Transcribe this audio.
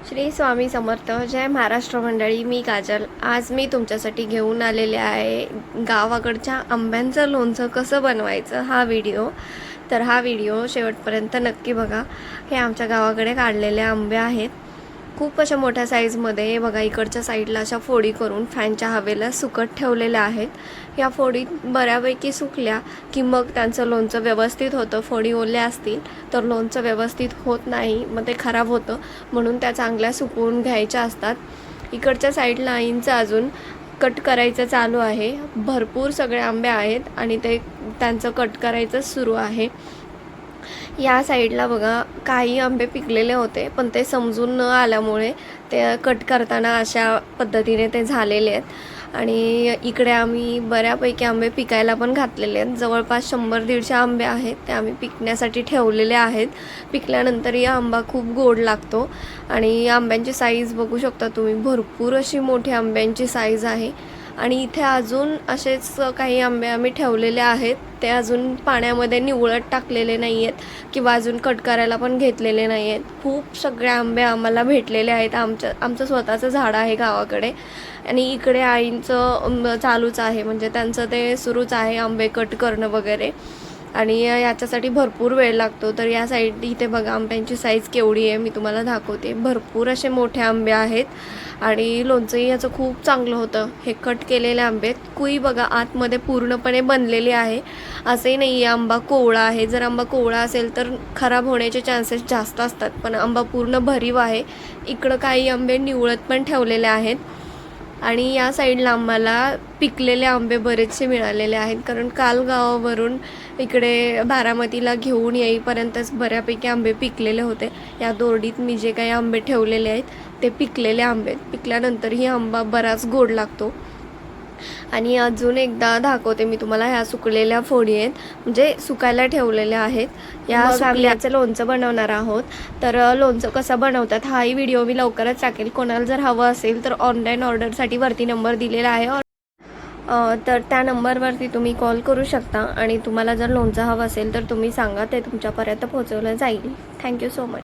श्री स्वामी समर्थ. जय महाराष्ट्र मंडळी. मी काजल. आज मी तुमच्यासाठी घेऊन आलेले आहे गावाकडच्या आंब्यांचं लोणचं कसं बनवायचं हा व्हिडिओ. तर हा व्हिडिओ शेवटपर्यंत नक्की बघा. हे आमच्या गावाकडे काढलेले आंबे आहेत. खूप अशा मोठ्या साईजमध्ये बघा, इकडच्या साईडला अशा फोडी करून फॅनच्या हवेला सुकत ठेवलेल्या आहेत. या फोडी बऱ्यापैकी सुकल्या की मग त्यांचं लोणचं व्यवस्थित होतं. फोडी ओल्या असतील तर लोणचं व्यवस्थित होत नाही, मग ते खराब होतं. म्हणून त्या चांगल्या सुकवून घ्यायच्या असतात. इकडच्या साईडला आईंचं अजून कट करायचं चालू आहे. भरपूर सगळे आंबे आहेत आणि ते त्यांचं कट करायचं सुरू आहे. या साईडला बघा, काही आंबे पिकलेले होते पण ते समजून न आल्यामुळे ते कट करताना अशा पद्धतीने ते झालेले आहेत. आणि इकडे आम्ही बऱ्यापैकी आंबे पिकायला पण घातलेले आहेत. जवळपास 100-150 आंबे आहेत, ते आम्ही पिकण्यासाठी ठेवलेले आहेत. पिकल्यानंतरही आंबा खूप गोड लागतो. आणि आंब्यांची साईज बघू शकता तुम्ही, भरपूर अशी मोठी आंब्यांची साईज आहे. आणि इथे अजून असेच काही आंबे आम्ही ठेवलेले आहेत. ते अजून पाण्यामध्ये निवळत टाकलेले नाही आहेत किंवा अजून कट करायला पण घेतलेले नाही आहेत. खूप सगळे आंबे आम्हाला भेटलेले आहेत. आमचं स्वतःचं झाड आहे गावाकडे. आणि इकडे आईंचं चालूच आहे, म्हणजे त्यांचं ते सुरूच आहे आंबे कट करणं वगैरे. आणि याच्यासाठी भरपूर वेळ लागतो. तर या साईड इथे बघा आंब्यांची साईज केवढी आहे, मी तुम्हाला दाखवते. भरपूर असे मोठे आंबे आहेत आणि लोणचंही याचं खूप चांगलं होतं. हे कट केलेले आंबे कुई बघा आतमध्ये पूर्णपणे बनलेली आहे. असंही नाही आहे आंबा कोवळा आहे. जर आंबा कोवळा असेल तर खराब होण्याचे चान्सेस जास्त असतात, पण आंबा पूर्ण भरीव आहे. इकडं काही आंबे निवळत पण ठेवलेले आहेत. आणि या साईडला आम्हाला पिकलेले आंबे बरेचसे मिळालेले आहेत, कारण काल गावावरून इकडे बारामतीला घेऊन येईपर्यंतच बऱ्यापैकी आंबे पिकलेले होते. या दोरडीत मी जे काही आंबे ठेवलेले आहेत ते पिकलेले आंबे. पिकल्यानंतरही आंबा बराच गोड लागतो. आणि अजून एकदा दाखवते मी तुम्हाला. ह्या सुकलेल्या फोडी आहेत, म्हणजे सुकायला ठेवलेल्या आहेत. या सुकल्याचं लोणचं बनवणार आहोत. तर लोणचं कसं बनवतात हाही व्हिडिओ मी लवकरच टाकेल. कोणाला जर हवं असेल तर ऑनलाईन ऑर्डरसाठी वरती नंबर दिलेला आहे. तर त्या नंबरवरती तुम्ही कॉल करू शकता आणि तुम्हाला जर लोणचं हवं असेल तर तुम्ही सांगा, ते तुमच्यापर्यंत पोहोचवलं जाईल. Thank you so much.